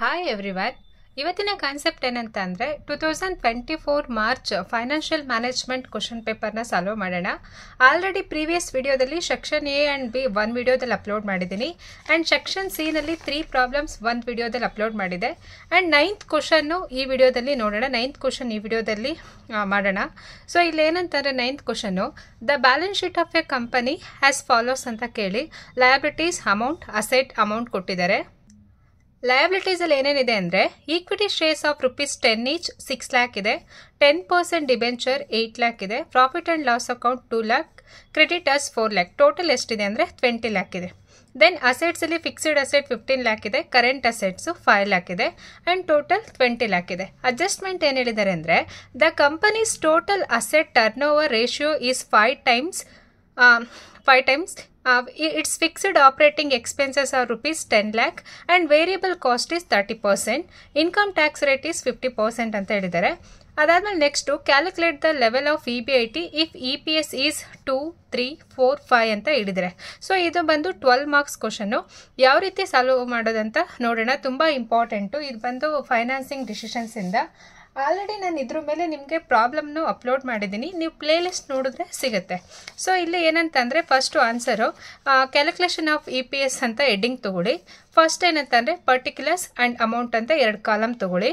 Hi everyone. ಇವತ್ತಿನ concept ಏನಂತ ಅಂದರೆ 2024 ಮಾರ್ಚ್ ಫೈನಾನ್ಷಿಯಲ್ ಮ್ಯಾನೇಜ್ಮೆಂಟ್ ಕ್ವಶನ್ ಪೇಪರ್ನ ಸಾಲ್ವ್ ಮಾಡೋಣ. ಆಲ್ರೆಡಿ ಪ್ರೀವಿಯಸ್ ವಿಡಿಯೋದಲ್ಲಿ ಸೆಕ್ಷನ್ ಎ ಆ್ಯಂಡ್ ಬಿ ಒಂದು ವಿಡಿಯೋದಲ್ಲಿ ಅಪ್ಲೋಡ್ ಮಾಡಿದ್ದೀನಿ ಆ್ಯಂಡ್ ಸೆಕ್ಷನ್ ಸಿ ನಲ್ಲಿ 3 ಪ್ರಾಬ್ಲಮ್ಸ್ ಒಂದು ವಿಡಿಯೋದಲ್ಲಿ ಅಪ್ಲೋಡ್ ಮಾಡಿದೆ ಆ್ಯಂಡ್ 9th ಕ್ವಶನ್ನು ಈ ವಿಡಿಯೋದಲ್ಲಿ ನೋಡೋಣ. 9th ಕ್ವಶನ್ ಈ ವಿಡಿಯೋದಲ್ಲಿ ಮಾಡೋಣ. ಸೊ ಇಲ್ಲಿ ಏನಂತಂದರೆ 9th question the balance sheet of A company has follows ಅಂತ ಕೇಳಿ ಲಯಬಿಲಿಟೀಸ್ ಅಮೌಂಟ್ ಅಸೆಟ್ ಅಮೌಂಟ್ ಕೊಟ್ಟಿದ್ದಾರೆ. ಲಯಬಿಲಿಟೀಸ್ ಅಲ್ಲಿ ಏನೇನಿದೆ ಅಂದರೆ equity shares of ₹10 each 6 lakh ಇದೆ, 10% ಡಿಬೆಂಚರ್ 8 lakh ಇದೆ, profit and loss account 2 lakh, creditors 4 lakh, total ಎಷ್ಟಿದೆ ಅಂದರೆ 20 lakh ಇದೆ. ದೆನ್ ಅಸೆಟ್ಸ್ ಅಲ್ಲಿ ಫಿಕ್ಸ್ಡ್ ಅಸೆಟ್ 15 lakh ಇದೆ, ಕರೆಂಟ್ ಅಸೆಟ್ಸ್ 5 lakh ಇದೆ ಆ್ಯಂಡ್ ಟೋಟಲ್ 20 lakh ಇದೆ. ಅಡ್ಜಸ್ಟ್ಮೆಂಟ್ ಏನು ಹೇಳಿದ್ದಾರೆ ಅಂದರೆ the companies total asset turn over ratio is 5 times. Its fixed operating expenses are ₹10 lakh and variable cost is 30%. Income tax rate is 50% ಅಂತ ಹೇಳಿದ್ದಾರೆ. ಅದಾದ್ಮೇಲೆ next calculate the level of EBIT if EPS is 2, 3, 4, 5 ಅಂತ ಹೇಳಿದ್ದಾರೆ. So ಇದು ಬಂದು 12 marks question. ಯಾವ ರೀತಿ solve ಮಾಡೋದಂತ ನೋಡೋಣ. ತುಂಬ ಇಂಪಾರ್ಟೆಂಟು. ಇದು ಬಂದು ಫೈನಾನ್ಸಿಂಗ್ ಡಿಸಿಷನ್ಸಿಂದ. ಆಲ್ರೆಡಿ ನಾನು ಇದ್ರ ಮೇಲೆ ನಿಮಗೆ ಪ್ರಾಬ್ಲಮ್ನು ಅಪ್ಲೋಡ್ ಮಾಡಿದ್ದೀನಿ, ನೀವು ಪ್ಲೇ ಲಿಸ್ಟ್ ನೋಡಿದ್ರೆ ಸಿಗುತ್ತೆ. ಸೊ ಇಲ್ಲಿ ಏನಂತಂದರೆ first answer calculation of EPS ಅಂತ ಹೆಡ್ಡಿಂಗ್ ತೊಗೊಳ್ಳಿ. ಫಸ್ಟ್ ಏನಂತಂದರೆ ಪರ್ಟಿಕ್ಯುಲರ್ಸ್ ಆ್ಯಂಡ್ ಅಮೌಂಟ್ ಅಂತ 2 ಕಾಲಮ್ ತೊಗೊಳ್ಳಿ.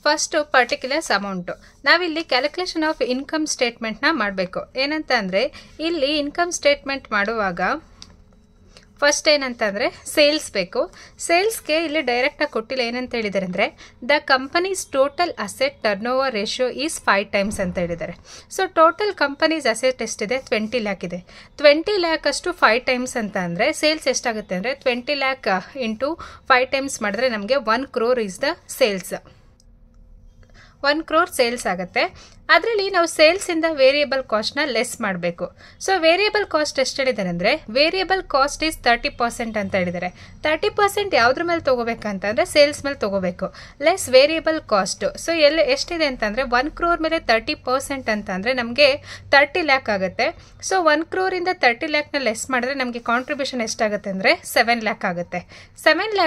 First particulars amount. ನಾವಿಲ್ಲಿ ಕ್ಯಾಲ್ಕುಲೇಷನ್ ಆಫ್ ಇನ್ಕಮ್ ಸ್ಟೇಟ್ಮೆಂಟ್ನ ಮಾಡಬೇಕು. ಏನಂತ ಅಂದರೆ ಇಲ್ಲಿ ಇನ್ಕಮ್ ಸ್ಟೇಟ್ಮೆಂಟ್ ಮಾಡುವಾಗ ಫಸ್ಟ್ ಏನಂತಂದರೆ ಸೇಲ್ಸ್ ಬೇಕು. ಸೇಲ್ಸ್ಗೆ ಇಲ್ಲಿ ಡೈರೆಕ್ಟಾಗಿ ಕೊಟ್ಟಿಲ್ಲ. ಏನಂತ ಹೇಳಿದ್ದಾರೆ ಅಂದರೆ the companies total asset turn over ratio is 5 times ಅಂತ ಹೇಳಿದ್ದಾರೆ. ಸೊ ಟೋಟಲ್ ಕಂಪನೀಸ್ ಅಸೆಟ್ ಎಷ್ಟಿದೆ 20 lakh ಇದೆ. 20 lakh ಅಷ್ಟು 5 times ಅಂತ ಅಂದರೆ ಸೇಲ್ಸ್ ಎಷ್ಟಾಗುತ್ತೆ ಅಂದರೆ 20 lakh ಇಂಟು 5 times ಮಾಡಿದ್ರೆ ನಮಗೆ 1 crore is the sales. 1 crore sales ಆಗುತ್ತೆ. ಅದರಲ್ಲಿ ನಾವು ಸೇಲ್ಸಿಂದ ವೇರಿಯಬಲ್ ಕಾಸ್ಟ್ನ ಲೆಸ್ ಮಾಡಬೇಕು. ಸೊ ವೇರಿಯಬಲ್ ಕಾಸ್ಟ್ ಎಷ್ಟು ಹೇಳಿದ್ದಾರೆ ಅಂದರೆ ವೇರಿಯಬಲ್ ಕಾಸ್ಟ್ ಈಸ್ 30% ಅಂತ ಹೇಳಿದ್ದಾರೆ. 30% ಯಾವುದ್ರ ಮೇಲೆ ತೊಗೋಬೇಕಂತಂದರೆ ಸೇಲ್ಸ್ ಮೇಲೆ ತೊಗೋಬೇಕು. Less variable cost. ಸೊ ಎಷ್ಟಿದೆ ಅಂತಂದರೆ 1 crore ಮೇಲೆ 30% ಅಂತಂದರೆ ನಮಗೆ 30 lakh ಆಗುತ್ತೆ. ಸೊ 1 crore-ಇಂದ 30 lakhನ ಲೆಸ್ ಮಾಡಿದ್ರೆ ನಮಗೆ ಕಾಂಟ್ರಿಬ್ಯೂಷನ್ ಎಷ್ಟಾಗುತ್ತೆ ಅಂದರೆ 7 lakh ಆಗುತ್ತೆ. 70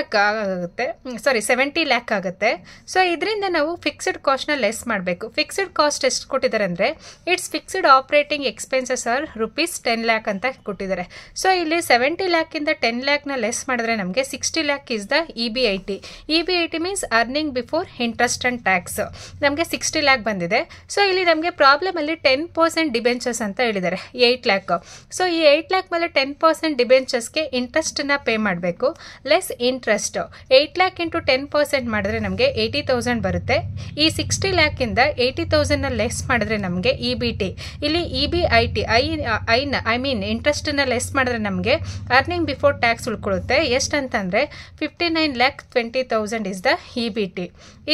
lakh ಆಗುತ್ತೆ. ಸೊ ಇದರಿಂದ ನಾವು ಫಿಕ್ಸ್ಡ್ ಕಾಸ್ಟ್ನ ಲೆಸ್ ಮಾಡಬೇಕು. ಫಿಕ್ಸ್ಡ್ ಕಾಸ್ಟ್ ಎಷ್ಟು ಕೊಟ್ಟಿದ್ದಾರೆ ಅಂದರೆ it's fixed operating expenses are ₹10 lakh ಅಂತ ಕೊಟ್ಟಿದ್ದಾರೆ. ಸೊ ಇಲ್ಲಿ 70 lakh-ಇಂದ 10 lakhನ ಲೆಸ್ ಮಾಡಿದ್ರೆ ನಮಗೆ 60 lakh is the EBIT. EBIT means earning before interest and tax. ನಮಗೆ 60 lakh ಬಂದಿದೆ. ಸೊ ಇಲ್ಲಿ ನಮಗೆ ಪ್ರಾಬ್ಲಮಲ್ಲಿ 10% ಡಿಬೆಂಚರ್ಸ್ ಅಂತ ಹೇಳಿದ್ದಾರೆ 8 lakh. ಸೊ ಈ 8 lakh ಮೇಲೆ 10% ಡಿಬೆಂಚರ್ಸ್ಗೆ ಇಂಟ್ರೆಸ್ಟನ್ನ ಪೇ ಮಾಡಬೇಕು. ಲೆಸ್ ಇಂಟ್ರೆಸ್ಟ್ 8 lakh ಇಂಟು 10% ಮಾಡಿದ್ರೆ ನಮಗೆ 80,000 ಬರುತ್ತೆ. ಈ 60 lakh-ಇಂದ 80,000ನ ಲೆಸ್ ಮಾಡಿದ್ರೆ ನಮಗೆ EBT. ಇಲ್ಲಿ EBIT ಐ ಮೀನ್ ಇಂಟ್ರೆಸ್ಟನ್ನ ಲೆಸ್ ಮಾಡಿದ್ರೆ ನಮಗೆ ಅರ್ನಿಂಗ್ ಬಿಫೋರ್ ಟ್ಯಾಕ್ಸ್ ಉಳ್ಕೊಳ್ಳುತ್ತೆ. ಎಷ್ಟಂತಂದರೆ 59,20,000 ಇಸ್ ದ EBT.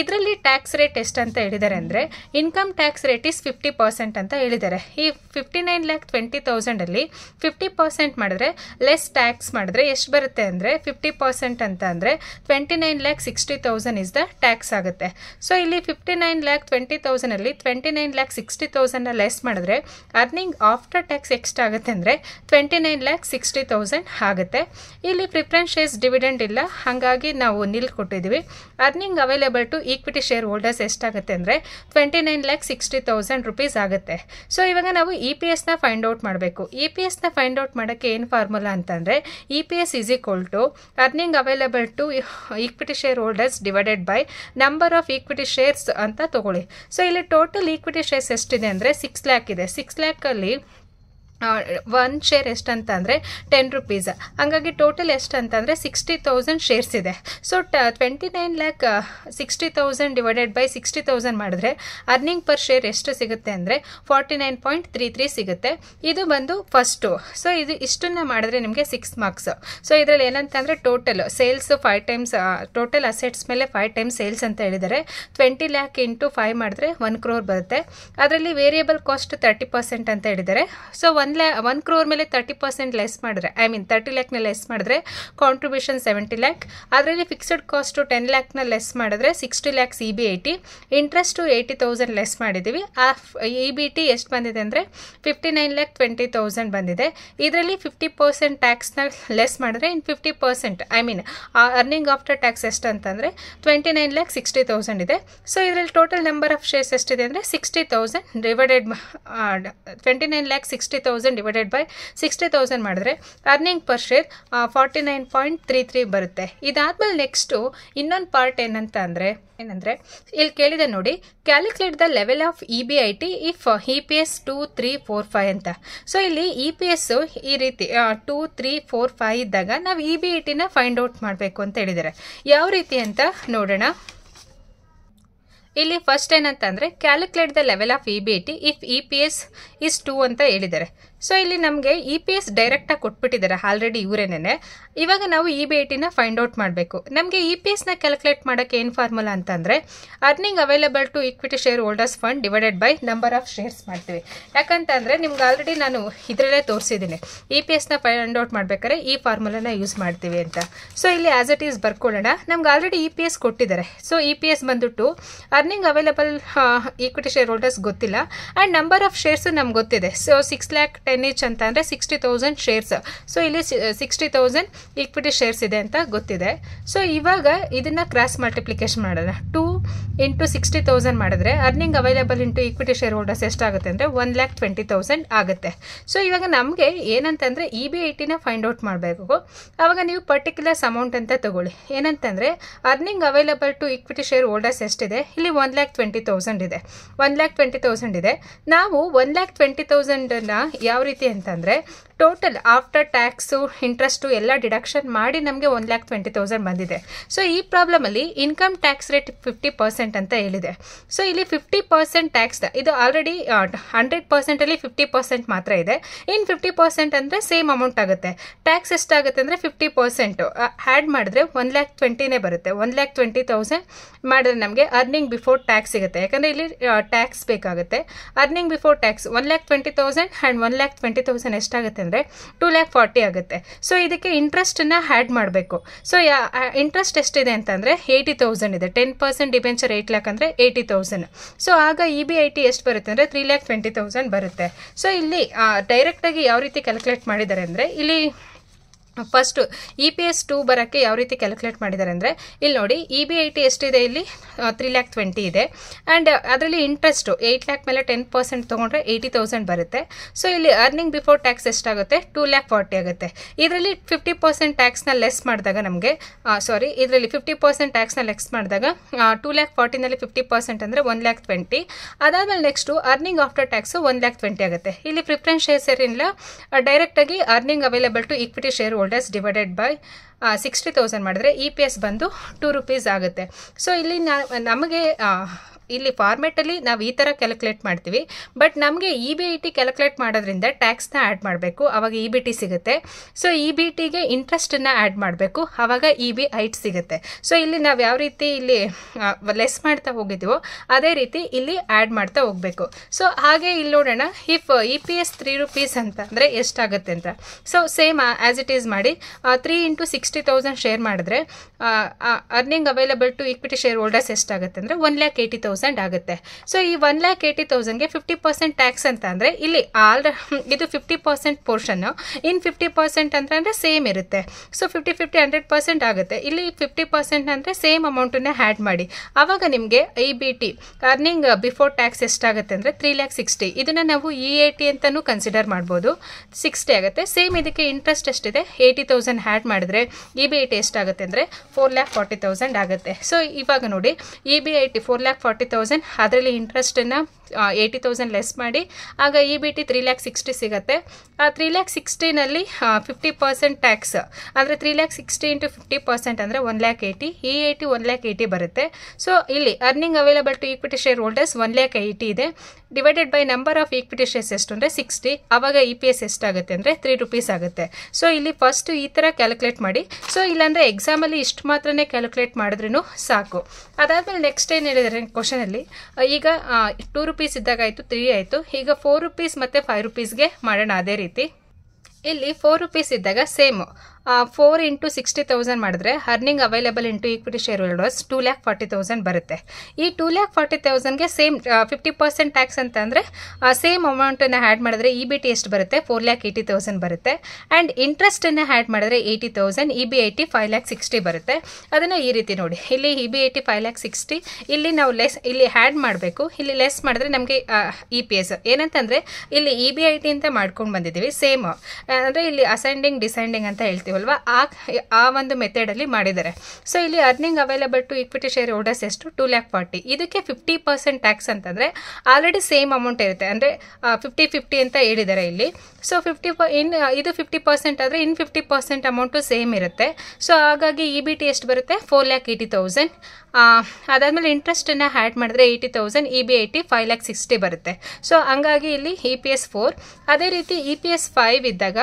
ಇದರಲ್ಲಿ ಟ್ಯಾಕ್ಸ್ ರೇಟ್ ಎಷ್ಟಂತ ಹೇಳಿದ್ದಾರೆ ಅಂದರೆ ಇನ್ಕಮ್ ಟ್ಯಾಕ್ಸ್ ರೇಟ್ ಇಸ್ 50% ಅಂತ ಹೇಳಿದ್ದಾರೆ. ಈ 59,20,000ಅಲ್ಲಿ 50% ಮಾಡಿದ್ರೆ ಲೆಸ್ ಟ್ಯಾಕ್ಸ್ ಮಾಡಿದ್ರೆ ಎಷ್ಟು ಬರುತ್ತೆ ಅಂದರೆ 50% ಅಂತ ಅಂದರೆ 29,60,000 ಇಸ್ ದ ಟ್ಯಾಕ್ಸ್ ಆಗುತ್ತೆ. ಸೊ ಇಲ್ಲಿ 59,20,000ಅಲ್ಲಿ 29,60,000ನ ಲೆಸ್ ಮಾಡಿದ್ರೆ ಅರ್ನಿಂಗ್ ಆಫ್ಟರ್ ಟ್ಯಾಕ್ಸ್ ಎಷ್ಟಾಗುತ್ತೆ ಅಂದರೆ 29,60,000 ಆಗುತ್ತೆ. ಇಲ್ಲಿ ಪ್ರಿಫರೆನ್ಸ್ ಶೇರ್ಸ್ ಡಿವಿಡೆಂಡ್ ಇಲ್ಲ, ಹಾಗಾಗಿ ನಾವು ನಿಲ್ ಕೊಟ್ಟಿದ್ದೀವಿ. Earning available to equity shareholders ಎಷ್ಟಾಗುತ್ತೆ ಅಂದರೆ 29,60,000 rupees ಆಗುತ್ತೆ. ಸೊ ಇವಾಗ ನಾವು EPSನ ಫೈಂಡ್ ಔಟ್ ಮಾಡಬೇಕು. EPSನ ಫೈಂಡ್ ಔಟ್ ಮಾಡೋಕ್ಕೆ ಏನು ಫಾರ್ಮುಲಾ ಅಂತಂದರೆ EPS is equal to earning available to equity shareholders divided by number of equity shares ಅಂತ ತಗೊಳ್ಳಿ. ಸೊ ಇಲ್ಲಿ ಟೋಟಲ್ ಈಕ್ವಿಟಿ ಶೇರ್ಸ್ ಎಷ್ಟಿದೆ ಅಂದರೆ 6 lakh ಇದೆ. 6 lakhಲ್ಲಿ 1 ಶೇರ್ ಎಷ್ಟಂತ ಅಂದರೆ 10 rupees. ಹಾಗಾಗಿ ಟೋಟಲ್ ಎಷ್ಟಂತಂದರೆ 60,000 ಶೇರ್ಸ್ ಇದೆ. ಸೊ 29,60,000 ಡಿವೈಡೆಡ್ ಬೈ 60,000 ಮಾಡಿದ್ರೆ ಅರ್ನಿಂಗ್ ಪರ್ ಶೇರ್ ಎಷ್ಟು ಸಿಗುತ್ತೆ ಅಂದರೆ 49.33 ಸಿಗುತ್ತೆ. ಇದು ಬಂದು ಫಸ್ಟು. ಸೊ ಇದು ಇಷ್ಟನ್ನು ಮಾಡಿದ್ರೆ ನಿಮಗೆ 6 marks. ಸೊ ಇದರಲ್ಲಿ ಏನಂತಂದರೆ total sales 5 times total assets ಮೇಲೆ 5 times ಸೇಲ್ಸ್ ಅಂತ ಹೇಳಿದ್ದಾರೆ. 20 lakh ಇಂಟು 5 ಮಾಡಿದ್ರೆ 1 crore ಬರುತ್ತೆ. ಅದರಲ್ಲಿ ವೇರಿಯಬಲ್ ಕಾಸ್ಟ್ 30% ಅಂತ ಹೇಳಿದ್ದಾರೆ. ಸೊ 1 1 crore ಮೇಲೆ 30% ಲೆಸ್ ಮಾಡಿದ್ರೆ, ಐ ಮೀನ್ 30 lakhನ ಲೆಸ್ ಮಾಡಿದ್ರೆ ಕಾಂಟ್ರಿಬ್ಯೂಷನ್ 70 lakh, ಅದರಲ್ಲಿ ಫಿಕ್ಸ್ಡ್ ಕಾಸ್ಟು 10 lakhನ ಲೆಸ್ ಮಾಡಿದ್ರೆ 60 lakhs EB80, ಇಂಟ್ರೆಸ್ಟು 80,000 ಲೆಸ್ ಮಾಡಿದ್ದೀವಿ. ಆ EBT ಎಷ್ಟು ಬಂದಿದೆ ಅಂದರೆ 59,20,000 ಬಂದಿದೆ. ಇದರಲ್ಲಿ 50% ಟ್ಯಾಕ್ಸ್ನ ಲೆಸ್ ಮಾಡಿದ್ರೆ ಇನ್ನು 50%, I mean earning after tax ಎಷ್ಟು ಅಂತಂದರೆ 29,60,000 ಇದೆ. ಸೊ ಇದರಲ್ಲಿ ಟೋಟಲ್ ನಂಬರ್ ಆಫ್ ಶೇರ್ಸ್ ಎಷ್ಟಿದೆ ಅಂದರೆ 60,000 ಡಿವೈಡೆಡ್ 29,60,000 ಡಿವೈಡೆಡ್ ಬೈ 60,000 ಮಾಡಿದ್ರೆ ಅರ್ನಿಂಗ್ ಪರ್ ಶೇರ್ 49.33 ಬರುತ್ತೆ. ಇದಾದ್ಮೇಲೆ ನೆಕ್ಸ್ಟು ಇನ್ನೊಂದು ಪಾರ್ಟ್ ಏನಂದರೆ ಇಲ್ಲಿ ಕೇಳಿದೆ ನೋಡಿ, calculate the level of EB80 if EPS 2, 3, 4, 5 ಅಂತ. ಸೊ ಇಲ್ಲಿ EPS ಈ ರೀತಿ 2, 3, 4, 5 ಇದ್ದಾಗ ನಾವು EB80ನ ಫೈಂಡ್ ಔಟ್ ಮಾಡಬೇಕು ಅಂತ ಹೇಳಿದ್ದಾರೆ. ಯಾವ ರೀತಿ ಅಂತ ನೋಡೋಣ. ಇಲ್ಲಿ ಫಸ್ಟ್ ಏನಂತಂದರೆ calculate the level of EB80 if EPS is 2 ಅಂತ ಹೇಳಿದ್ದಾರೆ. ಸೊ ಇಲ್ಲಿ ನಮಗೆ EPS ಡೈರೆಕ್ಟಾಗಿ ಕೊಟ್ಬಿಟ್ಟಿದ್ದಾರೆ ಆಲ್ರೆಡಿ ಇವರೇನೇ. ಇವಾಗ ನಾವು EB80ನ ಫೈಂಡ್ ಔಟ್ ಮಾಡಬೇಕು. ನಮಗೆ EPSನ ಕ್ಯಾಲ್ಕುಲೇಟ್ ಮಾಡೋಕ್ಕೆ ಏನು ಫಾರ್ಮುಲಾ ಅಂತಂದರೆ earning available to equity shareholders fund divided by number of shares ಮಾಡ್ತೀವಿ. ಯಾಕಂತಂದರೆ ನಿಮ್ಗೆ ಆಲ್ರೆಡಿ ನಾನು ಇದರಲ್ಲೇ ತೋರಿಸಿದ್ದೀನಿ EPSನ ಫೈಂಡ್ ಔಟ್ ಮಾಡ್ಬೇಕಾದ್ರೆ ಈ ಫಾರ್ಮುಲಾನ ಯೂಸ್ ಮಾಡ್ತೀವಿ ಅಂತ. ಸೊ ಇಲ್ಲಿ ಆಸ್ ಇಟ್ ಈಸ್ ಬರ್ಕೊಳ್ಳೋಣ. ನಮ್ಗೆ ಆಲ್ರೆಡಿ EPS ಕೊಟ್ಟಿದ್ದಾರೆ. ಸೊ EPS ಬಂದುಬಿಟ್ಟು earning available equity shareholders ಗೊತ್ತಿಲ್ಲ ಆ್ಯಂಡ್ ನಂಬರ್ ಆಫ್ ಶೇರ್ಸು ನಮ್ಗೆ ಗೊತ್ತಿದೆ. ಸೊ 6,10,000 each ಅಂತ ಅಂದರೆ 60,000 ಶೇರ್ಸ್. ಸೊ ಇಲ್ಲಿ 60,000 ಈಕ್ವಿಟಿ ಶೇರ್ಸ್ ಇದೆ ಅಂತ ಗೊತ್ತಿದೆ. ಸೊ ಇವಾಗ ಇದನ್ನು ಕ್ರಾಸ್ ಮಲ್ಟಿಪ್ಲಿಕೇಶನ್ ಮಾಡೋಣ. 2 into 60,000 ಮಾಡಿದ್ರೆ earning available into equity shareholders ಎಷ್ಟಾಗುತ್ತೆ ಅಂದರೆ 1,20,000 ಆಗುತ್ತೆ. ಸೊ ಇವಾಗ ನಮಗೆ ಏನಂತಂದರೆ EB80ನ ಫೈಂಡ್ ಔಟ್ ಮಾಡಬೇಕು. ಆವಾಗ ನೀವು ಪರ್ಟಿಕ್ಯುಲರ್ಸ್ ಅಮೌಂಟ್ ಅಂತ ತಗೊಳ್ಳಿ. ಏನಂತಂದರೆ earning available to equity shareholders ಎಷ್ಟಿದೆ, ಇಲ್ಲಿ 1,20,000 ಇದೆ. 1,20,000 ಇದೆ. ನಾವು 1,20,000ನ ಯಾವ ರೀತಿ ಅಂತಂದರೆ ಟೋಟಲ್ ಆಫ್ಟರ್ ಟ್ಯಾಕ್ಸು ಇಂಟ್ರೆಸ್ಟು ಎಲ್ಲ ಡಿಡಕ್ಷನ್ ಮಾಡಿ ನಮಗೆ 1,20,000 ಬಂದಿದೆ. ಸೊ ಈ ಪ್ರಾಬ್ಲಮಲ್ಲಿ ಇನ್ಕಮ್ ಟ್ಯಾಕ್ಸ್ ರೇಟ್ 50% ಅಂತ ಹೇಳಿದೆ. ಸೊ ಇಲ್ಲಿ 50% ಟ್ಯಾಕ್ಸ್ ಇದು ಆಲ್ರೆಡಿ 100%ಅಲ್ಲಿ 50% ಮಾತ್ರ ಇದೆ. ಇನ್ನು 50% ಅಂದರೆ ಸೇಮ್ ಅಮೌಂಟ್ ಆಗುತ್ತೆ. ಟ್ಯಾಕ್ಸ್ ಎಷ್ಟಾಗುತ್ತೆ ಅಂದರೆ 50% ಆ್ಯಡ್ ಮಾಡಿದ್ರೆ 1,20,000 ಬರುತ್ತೆ. 1,20,000 ಮಾಡಿದ್ರೆ ನಮಗೆ ಅರ್ನಿಂಗ್ ಬಿಫೋರ್ ಟ್ಯಾಕ್ಸ್ ಸಿಗುತ್ತೆ. ಯಾಕಂದರೆ ಇಲ್ಲಿ ಟ್ಯಾಕ್ಸ್ ಬೇಕಾಗುತ್ತೆ. ಅರ್ನಿಂಗ್ ಬಿಫೋರ್ ಟ್ಯಾಕ್ಸ್ 1,20,000 ಆ್ಯಂಡ್ 1,20,000 ಎಷ್ಟಾಗುತ್ತೆ ಅಂದರೆ 2,40,000 ಆಗುತ್ತೆ. ಸೊ ಇದಕ್ಕೆ ಇಂಟ್ರೆಸ್ಟನ್ನು ಆ್ಯಡ್ ಮಾಡಬೇಕು. ಸೊ ಇಂಟ್ರೆಸ್ಟ್ ಎಷ್ಟಿದೆ ಅಂತಂದರೆ 80,000 ಇದೆ. 10% ಡಿಬೆಂಚರ್ 8 lakh ಅಂದರೆ 80,000. ಸೊ ಆಗ EB80 ಎಷ್ಟು ಬರುತ್ತೆ ಅಂದರೆ 3,20,000 ಬರುತ್ತೆ. ಸೊ ಇಲ್ಲಿ ಡೈರೆಕ್ಟಾಗಿ ಯಾವ ರೀತಿ ಕ್ಯಾಲ್ಕುಲೇಟ್ ಮಾಡಿದ್ದಾರೆ ಅಂದರೆ ಇಲ್ಲಿ ಫಸ್ಟು EPS 2 ಬರೋಕ್ಕೆ ಯಾವ ರೀತಿ ಕ್ಯಾಲ್ಕುಲೇಟ್ ಮಾಡಿದ್ದಾರೆ ಅಂದರೆ ಇಲ್ಲಿ ನೋಡಿ EB80 ಎಷ್ಟಿದೆ, ಇಲ್ಲಿ 3,20,000 ಇದೆ. ಆ್ಯಂಡ್ ಅದರಲ್ಲಿ ಇಂಟ್ರೆಸ್ಟು 8 lakh ಮೇಲೆ 10% ತೊಗೊಂಡ್ರೆ 80,000 ಬರುತ್ತೆ. ಸೊ ಇಲ್ಲಿ ಅರ್ನಿಂಗ್ ಬಿಫೋರ್ ಟ್ಯಾಕ್ಸ್ ಎಷ್ಟಾಗುತ್ತೆ 2,40,000 ಆಗುತ್ತೆ. ಇದರಲ್ಲಿ 50% ಟ್ಯಾಕ್ಸ್ನ ಲೆಸ್ ಮಾಡಿದಾಗ ನಮಗೆ ಇದರಲ್ಲಿ 50% ಟ್ಯಾಕ್ಸ್ನ ಲೆಸ್ ಮಾಡಿದಾಗ 2,40,000ನಲ್ಲಿ 50% ಅಂದರೆ 1,20,000. ಅದಾದಮೇಲೆ ನೆಕ್ಸ್ಟು ಅರ್ನಿಂಗ್ ಆಫ್ಟರ್ ಟ್ಯಾಕ್ಸು 1,20,000 ಆಗುತ್ತೆ. ಇಲ್ಲಿ ಪ್ರಿಫರೆನ್ಸ್ ಶೇರ್ಸ್ ಏನಿಲ್ಲ, ಡೈರೆಕ್ಟಾಗಿ earning available to equity shareholders divided by 60,000 ಮಾಡಿದ್ರೆ EPS ಬಂದು 2 rupees ಆಗುತ್ತೆ. ಸೊ ಇಲ್ಲಿ ನಮಗೆ ಇಲ್ಲಿ ಫಾರ್ಮೆಟಲ್ಲಿ ನಾವು ಈ ಥರ ಕ್ಯಾಲ್ಕುಲೇಟ್ ಮಾಡ್ತೀವಿ. ಬಟ್ ನಮಗೆ EB80 ಕ್ಯಾಲ್ಕುಲೇಟ್ ಮಾಡೋದ್ರಿಂದ ಟ್ಯಾಕ್ಸ್ನ ಆ್ಯಡ್ ಮಾಡಬೇಕು, ಆವಾಗ EBT ಸಿಗುತ್ತೆ. ಸೊ EBTಗೆ ಇಂಟ್ರೆಸ್ಟನ್ನು ಆ್ಯಡ್ ಮಾಡಬೇಕು, ಆವಾಗ EB8 ಸಿಗುತ್ತೆ. ಸೊ ಇಲ್ಲಿ ನಾವು ಯಾವ ರೀತಿ ಇಲ್ಲಿ ಲೆಸ್ ಮಾಡ್ತಾ ಹೋಗಿದ್ದೀವೋ ಅದೇ ರೀತಿ ಇಲ್ಲಿ ಆ್ಯಡ್ ಮಾಡ್ತಾ ಹೋಗಬೇಕು. ಸೊ ಹಾಗೆ ಇಲ್ಲಿ ನೋಡೋಣ, ಇಫ್ EPS 3 rupees ಅಂತ ಅಂದರೆ ಎಷ್ಟಾಗುತ್ತೆ ಅಂತ. So same as it is ಮಾಡಿ 3 into 60,000 ಶೇರ್ ಮಾಡಿದ್ರೆ earning available to equity shareholders ಎಷ್ಟಾಗುತ್ತೆ ಅಂದರೆ 1,80,000 ಆಗುತ್ತೆ. ಸೊ ಈ 1,80,000ಗೆ 50% ಟ್ಯಾಕ್ಸ್ ಅಂತ ಅಂದರೆ ಇಲ್ಲಿ ಇದು 50% ಪೋರ್ಷನ್, ಇನ್ 50% ಅಂತಂದರೆ ಸೇಮ್ ಇರುತ್ತೆ. ಸೊ 50-50 100% ಆಗುತ್ತೆ. ಇಲ್ಲಿ 50% ಅಂದರೆ ಸೇಮ್ ಅಮೌಂಟನ್ನೇ ಆ್ಯಡ್ ಮಾಡಿ, ಆವಾಗ ನಿಮಗೆ EBT ಅರ್ನಿಂಗ್ ಬಿಫೋರ್ ಟ್ಯಾಕ್ಸ್ ಎಷ್ಟಾಗುತ್ತೆ ಅಂದರೆ 3,60,000. ಇದನ್ನು ನಾವು E80 ಅಂತಲೂ ಕನ್ಸಿಡರ್ ಮಾಡ್ಬೋದು. 60 ಆಗುತ್ತೆ. ಸೇಮ್ ಇದಕ್ಕೆ ಇಂಟ್ರೆಸ್ಟ್ ಎಷ್ಟಿದೆ 80,000 ಆ್ಯಡ್ ಮಾಡಿದ್ರೆ EB80 ಎಷ್ಟಾಗುತ್ತೆ ಅಂದರೆ 4,40,000 ಆಗುತ್ತೆ. ಸೊ ಇವಾಗ ನೋಡಿ EB80 4,40,000, ಅದರಲ್ಲಿ ಇಂಟ್ರೆಸ್ಟನ್ನು 80,000 ಲೆಸ್ ಮಾಡಿ, ಆಗ EBT 3,60,000 ಸಿಗುತ್ತೆ. ಆ 3,60,000ನಲ್ಲಿ 50% ಟ್ಯಾಕ್ಸ್ ಅಂದರೆ 3,60,000 into 50% ಅಂದರೆ 1,80,000. E80 1,80,000 ಬರುತ್ತೆ. ಸೊ ಇಲ್ಲಿ earning available to equity shareholders 1,80,000 ಇದೆ. Divided by number of equity shares ಎಷ್ಟು ಅಂದರೆ 60, ಆವಾಗ EPS ಎಷ್ಟಾಗುತ್ತೆ ಅಂದರೆ 3 rupees ಆಗುತ್ತೆ. ಸೊ ಇಲ್ಲಿ ಫಸ್ಟು ಈ ಥರ ಕ್ಯಾಲ್ಕುಲೇಟ್ ಮಾಡಿ. ಸೊ ಇಲ್ಲಾಂದರೆ ಎಕ್ಸಾಮಲ್ಲಿ ಇಷ್ಟು ಮಾತ್ರನೇ ಕ್ಯಾಲ್ಕುಲೇಟ್ ಮಾಡಿದ್ರೂ ಸಾಕು. ಅದಾದಮೇಲೆ ನೆಕ್ಸ್ಟ್ ಏನು ಹೇಳಿದರೆ ಕ್ವಶನ್ ಕ್ಯಾಲ್ಕುಲೇಷನಲ್ಲಿ ಈಗ 2 ರೂಪೀಸ್ ಇದ್ದಾಗ ಆಯಿತು, 3 ಆಯಿತು. ಈಗ 4 ರೂಪೀಸ್ ಮತ್ತು 5 ರೂಪೀಸ್ಗೆ ಮಾಡೋಣ. ಅದೇ ರೀತಿ ಇಲ್ಲಿ 4 ರೂಪೀಸ್ ಇದ್ದಾಗ ಸೇಮ್ 4 ಇಂಟು 60,000 ಮಾಡಿದ್ರೆ earning available into equity share holders 2,40,000 ಬರುತ್ತೆ. ಈ 2,40,000ಗೆ ಸೇಮ್ 50% ಟ್ಯಾಕ್ಸ್ ಅಂತ ಅಂದರೆ ಸೇಮ್ ಅಮೌಂಟನ್ನು ಆ್ಯಡ್ ಮಾಡಿದ್ರೆ EBT ಎಷ್ಟು ಬರುತ್ತೆ, 4,80,000 ಬರುತ್ತೆ. ಆ್ಯಂಡ್ ಇಂಟ್ರೆಸ್ಟನ್ನು ಆ್ಯಡ್ ಮಾಡಿದ್ರೆ 80,000, EBIT 5,60,000 ಬರುತ್ತೆ. ಅದನ್ನು ಈ ರೀತಿ ನೋಡಿ, ಇಲ್ಲಿ EBIT 5,60,000, ಇಲ್ಲಿ ನಾವು ಇಲ್ಲಿ ಆ್ಯಡ್ ಮಾಡಬೇಕು. ಇಲ್ಲಿ ಲೆಸ್ ಮಾಡಿದ್ರೆ ನಮಗೆ EPS ಏನಂತಂದರೆ ಇಲ್ಲಿ EBIT ಅಂತ ಮಾಡ್ಕೊಂಡು ಬಂದಿದ್ದೀವಿ. ಸೇಮ್ ಅಂದರೆ ಇಲ್ಲಿ ಅಸೆಂಡಿಂಗ್ ಡಿಸೆಂಡಿಂಗ್ ಅಂತ ಹೇಳ್ತೀವಲ್ವ, ಆ ಒಂದು ಮೆಥಡಲ್ಲಿ ಮಾಡಿದ್ದಾರೆ. ಸೊ ಇಲ್ಲಿ earning available to equity shareholders ಎಷ್ಟು, 2,40,000. ಇದಕ್ಕೆ 50% ಟ್ಯಾಕ್ಸ್ ಅಂತಂದರೆ ಆಲ್ರೆಡಿ ಸೇಮ್ ಅಮೌಂಟ್ ಇರುತ್ತೆ, ಅಂದರೆ 50-50 ಅಂತ ಹೇಳಿದ್ದಾರೆ ಇಲ್ಲಿ. ಸೊ ಇದು 50% ಆದರೆ ಇನ್ನು 50% ಅಮೌಂಟು ಸೇಮ್ ಇರುತ್ತೆ. ಸೊ ಹಾಗಾಗಿ EBT ಎಷ್ಟು ಬರುತ್ತೆ, 4,80,000. ಅದಾದಮೇಲೆ ಇಂಟ್ರೆಸ್ಟನ್ನು ಆ್ಯಡ್ ಮಾಡಿದ್ರೆ 80,000, EBIT 5,60,000 ಬರುತ್ತೆ. ಸೊ ಹಂಗಾಗಿ ಇಲ್ಲಿ EPS 4. ಅದೇ ರೀತಿ EPS 5 ಇದ್ದಾಗ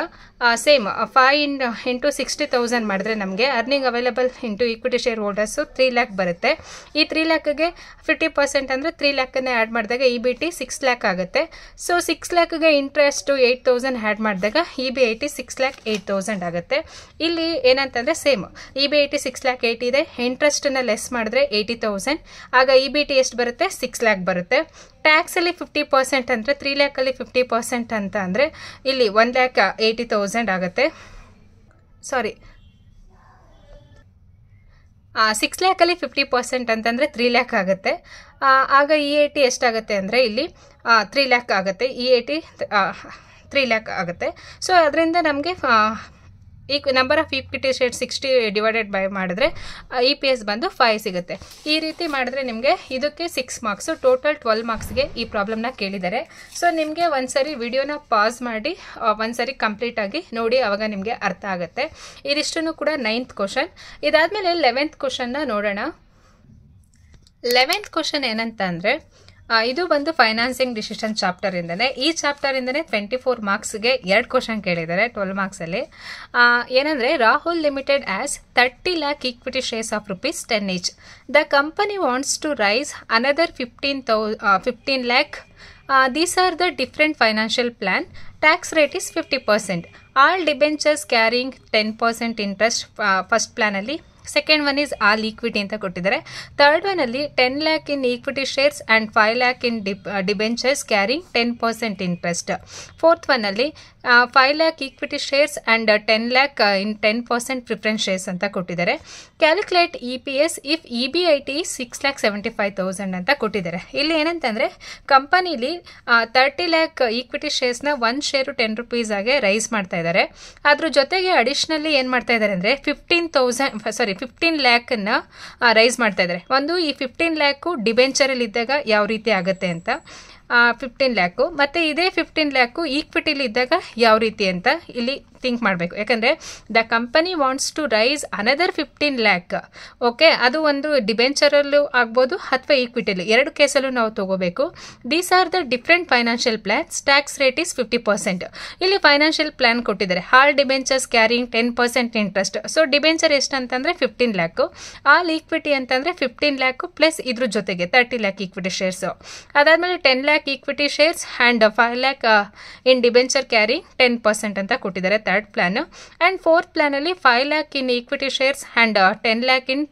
ಸೇಮ್ 5 ಇಂಟು 60,000 ಮಾಡಿದ್ರೆ ನಮಗೆ earning available into equity share holders 3 lakh ಬರುತ್ತೆ. ಈ 3 lakhಗೆ 50% ಅಂದರೆ 3 lakhನ್ನೇ ಆ್ಯಡ್ ಮಾಡಿದಾಗ EBT 6 lakh ಆಗುತ್ತೆ. ಸೊ 6 lakhಗೆ ಇಂಟ್ರೆಸ್ಟು 8,000 ಆ್ಯಡ್ ಮಾಡಿದಾಗ EBIT 6,08,000 ಆಗುತ್ತೆ. ಇಲ್ಲಿ ಏನಂತಂದರೆ ಸೇಮ್ EBIT 6,08,000 ಇದೆ, ಇಂಟ್ರೆಸ್ಟನ್ನು ಲೆಸ್ ಮಾಡಿದ್ರೆ 80,000, ಆಗ EBT ಎಷ್ಟು ಬರುತ್ತೆ, 6 lakh ಬರುತ್ತೆ. ಟ್ಯಾಕ್ಸಲ್ಲಿ 50% ಅಂದರೆ 3 lakhಲ್ಲಿ 50% ಅಂತ ಅಂದರೆ ಇಲ್ಲಿ 1,80,000 ಆಗುತ್ತೆ. ಸಾರಿ, 6 lakhಲ್ಲಿ 50% ಅಂತಂದರೆ 3 lakh ಆಗುತ್ತೆ. ಆಗ EIT ಎಷ್ಟಾಗುತ್ತೆ ಅಂದರೆ ಇಲ್ಲಿ 3 lakh ಆಗುತ್ತೆ. EIT 3 lakh ಆಗುತ್ತೆ. ಸೊ ಅದರಿಂದ ನಮಗೆ ಈ number of equity share 60 divided by ಮಾಡಿದ್ರೆ EPS ಬಂದು 5 ಸಿಗುತ್ತೆ. ಈ ರೀತಿ ಮಾಡಿದ್ರೆ ನಿಮಗೆ ಇದಕ್ಕೆ 6 ಮಾರ್ಕ್ಸು, ಟೋಟಲ್ 12 ಮಾರ್ಕ್ಸ್ಗೆ ಈ ಪ್ರಾಬ್ಲಮ್ನ ಕೇಳಿದ್ದಾರೆ. ಸೊ ನಿಮಗೆ ಒಂದ್ಸರಿ ವಿಡಿಯೋನ ಪಾಸ್ ಮಾಡಿ ಒಂದ್ಸರಿ ಕಂಪ್ಲೀಟಾಗಿ ನೋಡಿ, ಆವಾಗ ನಿಮಗೆ ಅರ್ಥ ಆಗುತ್ತೆ. ಇದಿಷ್ಟನ್ನು ಕೂಡ 9th ಕ್ವಶನ್. ಇದಾದಮೇಲೆ 11th ಕ್ವಶನ್ನ ನೋಡೋಣ. 11th ಕ್ವಶನ್ ಏನಂತ ಅಂದರೆ ಇದು ಬಂದು ಫೈನಾನ್ಸಿಂಗ್ ಡಿಸಿಷನ್ ಚಾಪ್ಟರಿಂದನೇ. ಈ ಚಾಪ್ಟರಿಂದನೇ 24 ಮಾರ್ಕ್ಸ್ಗೆ 2 ಕ್ವಶನ್ ಕೇಳಿದ್ದಾರೆ 12 ಮಾರ್ಕ್ಸಲ್ಲಿ. ಏನಂದರೆ Rahul limited has 30 lakh equity shares of ₹10 each. The company wants to raise another 15 lakh. These are the different financial plan. Tax rate is 50%. All debentures carrying 10% interest first plan ಅಲ್ಲಿ. Second one is all equity ಅಂತ ಕೊಟ್ಟಿದ್ದಾರೆ. Third one ಅಲ್ಲಿ 10 lakh in equity shares and 5 lakh in debentures carrying 10% interest. Fourth one ಅಲ್ಲಿ 5 lakh equity shares and 10 lakh in 10% preference shares ಅಂತ ಕೊಟ್ಟಿದ್ದಾರೆ. Calculate EPS if EBIT 6,75,000 ಅಂತ ಕೊಟ್ಟಿದ್ದಾರೆ. ಇಲ್ಲಿ ಏನಂತಂದರೆ ಕಂಪನಿಲಿ 30 lakh ಈಕ್ವಿಟಿ ಶೇರ್ಸ್ನ 1 ಶೇರು 10 rupees ಆಗಿ ರೈಸ್ ಮಾಡ್ತಾ ಇದ್ದಾರೆ. ಅದ್ರ ಜೊತೆಗೆ ಅಡಿಷ್ನಲಿ ಏನು ಮಾಡ್ತಾ ಇದ್ದಾರೆ ಅಂದರೆ 15 lakhನ್ನು ರೈಸ್ ಮಾಡ್ತಾ ಇದ್ದಾರೆ. ಒಂದು ಈ 15 lakh ಡಿಬೆಂಚರಲ್ಲಿ ಇದ್ದಾಗ ಯಾವ ರೀತಿ ಆಗುತ್ತೆ ಅಂತ 15 lakh, ಮತ್ತು ಇದೇ 15 lakh ಈಕ್ವಿಟಿಲಿ ಇದ್ದಾಗ ಯಾವ ರೀತಿ ಅಂತ ಇಲ್ಲಿ ಥಿಂಕ್ ಮಾಡಬೇಕು. ಯಾಕಂದರೆ the company wants to raise another 15 lakh. Okay, ಅದು ಒಂದು ಡಿಬೆಂಚರಲ್ಲೂ ಆಗ್ಬೋದು ಅಥವಾ ಈಕ್ವಿಟಿಲಿ, ಎರಡು ಕೇಸಲ್ಲೂ ನಾವು ತಗೋಬೇಕು. These are the different financial plans. Tax rate is 50%. ಇಲ್ಲಿ ಫೈನಾನ್ಷಿಯಲ್ ಪ್ಲಾನ್ ಕೊಟ್ಟಿದ್ದಾರೆ. All debentures carrying 10% interest. So debenture ಎಷ್ಟು ಅಂತಂದರೆ 15 lakh. ಆಲ್ ಈಕ್ವಿಟಿ ಅಂತಂದರೆ 15 lakh ಪ್ಲಸ್ ಇದ್ರ ಜೊತೆಗೆ 30 lakh ಈಕ್ವಿಟಿ ಶೇರ್ಸು. ಅದಾದಮೇಲೆ 10 lakh equity shares and 5 lakh in debenture carrying 10% ಅಂತ ಕೊಟ್ಟಿದ್ದಾರೆ ಥರ್ಡ್ ಪ್ಲಾನ್. ಆ್ಯಂಡ್ ಫೋರ್ತ್ ಪ್ಲಾನಲ್ಲಿ 5 lakh in equity shares and 10 lakh in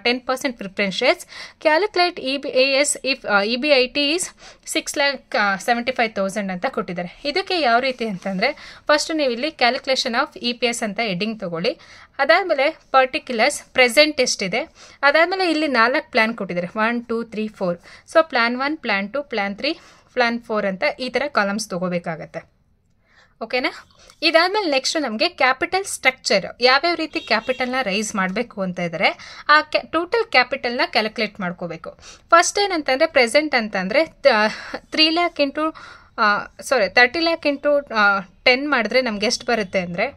10% preference shares. Calculate EPS if EBIT is 6,75,000 ಅಂತ ಕೊಟ್ಟಿದ್ದಾರೆ. ಇದಕ್ಕೆ ಯಾವ ರೀತಿ ಅಂತಂದರೆ ಫಸ್ಟ್ ನೀವು ಇಲ್ಲಿ ಕ್ಯಾಲ್ಕುಲೇಷನ್ ಆಫ್ EPS ಅಂತ ಹೆಡ್ಡಿಂಗ್ ತಗೊಳ್ಳಿ. ಅದಾದಮೇಲೆ ಪರ್ಟಿಕ್ಯುಲರ್ಸ್ ಪ್ರೆಸೆಂಟ್ ಎಷ್ಟಿದೆ. ಅದಾದಮೇಲೆ ಇಲ್ಲಿ 4 ಪ್ಲ್ಯಾನ್ ಕೊಟ್ಟಿದ್ದಾರೆ, 1 2 3 4. So plan 1, plan 2, plan 3, plan 4 ಅಂತ ಈ ಥರ ಕಾಲಮ್ಸ್ ತೊಗೋಬೇಕಾಗತ್ತೆ. ಓಕೆನಾ. ಇದಾದಮೇಲೆ ನೆಕ್ಸ್ಟ್ ನಮಗೆ ಕ್ಯಾಪಿಟಲ್ ಸ್ಟ್ರಕ್ಚರ್, ಯಾವ್ಯಾವ ರೀತಿ ಕ್ಯಾಪಿಟಲ್ನ ರೈಸ್ ಮಾಡಬೇಕು ಅಂತ ಇದ್ದಾರೆ. ಆ ಟೋಟಲ್ ಕ್ಯಾಪಿಟಲ್ನ ಕ್ಯಾಲ್ಕುಲೇಟ್ ಮಾಡ್ಕೋಬೇಕು. ಫಸ್ಟ್ ಏನಂತಂದರೆ ಪ್ರೆಸೆಂಟ್ ಅಂತಂದರೆ 30 lakh ಇಂಟು 30 lakh ಇಂಟು 10 ಮಾಡಿದ್ರೆ ನಮ್ಗೆ ಎಷ್ಟು ಬರುತ್ತೆ ಅಂದರೆ,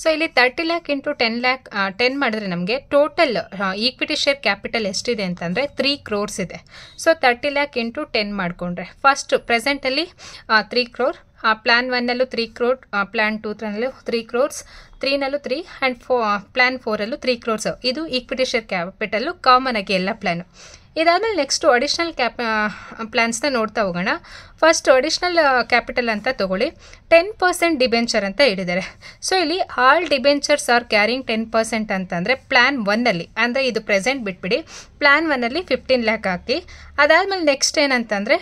ಸೊ ಇಲ್ಲಿ 30 lakh ಇಂಟು 10 lakh 10 ಮಾಡಿದ್ರೆ ನಮಗೆ ಟೋಟಲ್ ಈಕ್ವಿಟಿ ಶೇರ್ ಕ್ಯಾಪಿಟಲ್ ಎಷ್ಟಿದೆ ಅಂತಂದರೆ 3 crores ಇದೆ. ಸೊ 30 lakh ಇಂಟು 10 ಮಾಡಿಕೊಂಡ್ರೆ ಫಸ್ಟ್ ಪ್ರೆಸೆಂಟಲ್ಲಿ 3 crore, ಪ್ಲ್ಯಾನ್ 1ನಲ್ಲೂ 3 crore, ಪ್ಲ್ಯಾನ್ 2ನಲ್ಲೂ 3 crores, 3ನಲ್ಲೂ 3 ಆ್ಯಂಡ್ ಪ್ಲ್ಯಾನ್ 4ಅಲ್ಲೂ 3 crores. ಇದು ಈಕ್ವಿಟಿ ಶೇರ್ ಕ್ಯಾಪಿಟಲ್ಲು ಕಾಮನ್ ಆಗಿ ಎಲ್ಲ ಪ್ಲ್ಯಾನು. ಇದಾದಮೇಲೆ ನೆಕ್ಸ್ಟು ಅಡಿಷ್ನಲ್ ಪ್ಲ್ಯಾನ್ಸ್ನ ನೋಡ್ತಾ ಹೋಗೋಣ. ಫಸ್ಟ್ ಅಡಿಷ್ನಲ್ ಕ್ಯಾಪಿಟಲ್ ಅಂತ ತೊಗೊಳ್ಳಿ. 10% ಡಿಬೆಂಚರ್ ಅಂತ ಹೇಳಿದ್ದಾರೆ. ಸೊ ಇಲ್ಲಿ ಆಲ್ ಡಿಬೆಂಚರ್ಸ್ ಆರ್ ಕ್ಯಾರಿಂಗ್ 10% ಅಂತಂದರೆ ಪ್ಲ್ಯಾನ್ 1ಅಲ್ಲಿ, ಅಂದರೆ ಇದು ಪ್ರೆಸೆಂಟ್ ಬಿಟ್ಬಿಡಿ, ಪ್ಲ್ಯಾನ್ 1ಅಲ್ಲಿ 15 ಲ್ಯಾಕ್ ಹಾಕಿ. ಅದಾದಮೇಲೆ ನೆಕ್ಸ್ಟ್ ಏನಂತಂದರೆ